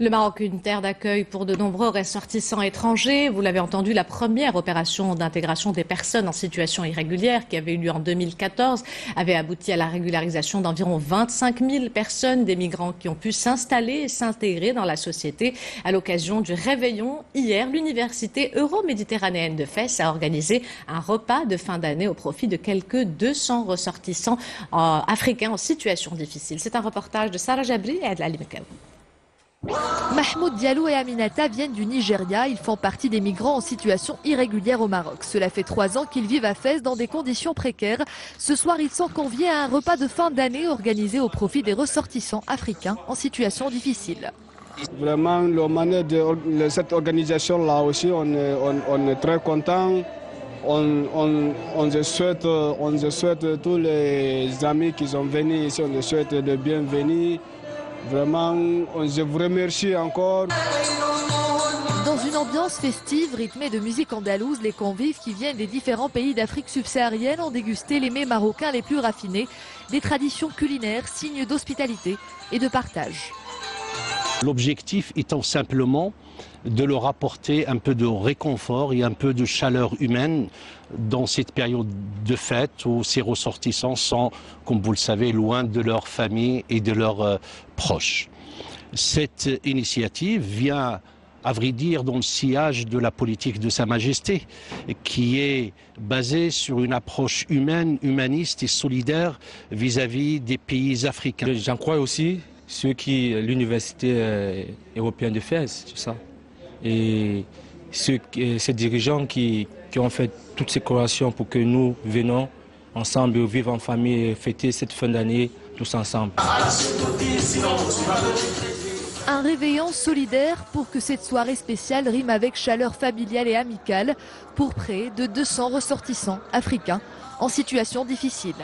Le Maroc, une terre d'accueil pour de nombreux ressortissants étrangers. Vous l'avez entendu, la première opération d'intégration des personnes en situation irrégulière qui avait eu lieu en 2014 avait abouti à la régularisation d'environ 25 000 personnes, des migrants qui ont pu s'installer et s'intégrer dans la société. À l'occasion du réveillon, hier, l'université euro-méditerranéenne de Fès a organisé un repas de fin d'année au profit de quelques 200 ressortissants africains en situation difficile. C'est un reportage de Sarah Jabri et Adlali Mekaou. Mahmoud Diallo et Aminata viennent du Nigeria. Ils font partie des migrants en situation irrégulière au Maroc. Cela fait 3 ans qu'ils vivent à Fès dans des conditions précaires. Ce soir, ils sont conviés à un repas de fin d'année organisé au profit des ressortissants africains en situation difficile. Vraiment, la manière de cette organisation-là aussi, on est très content. On se souhaite tous les amis qui sont venus ici, on se souhaite de bienvenue. Vraiment, je vous remercie encore. Dans une ambiance festive, rythmée de musique andalouse, les convives qui viennent des différents pays d'Afrique subsaharienne ont dégusté les mets marocains les plus raffinés, des traditions culinaires, signes d'hospitalité et de partage. L'objectif étant simplement de leur apporter un peu de réconfort et un peu de chaleur humaine dans cette période de fête où ces ressortissants sont, comme vous le savez, loin de leur famille et de leurs proches. Cette initiative vient, à vrai dire, dans le sillage de la politique de Sa Majesté, qui est basée sur une approche humaine, humaniste et solidaire vis-à-vis des pays africains. J'en crois aussi ceux qui, l'université européenne de Fès, tout ça. Et ces dirigeants qui ont fait toutes ces collations pour que nous venons ensemble, vivre en famille et fêter cette fin d'année tous ensemble. Un réveillon solidaire pour que cette soirée spéciale rime avec chaleur familiale et amicale pour près de 200 ressortissants africains en situation difficile.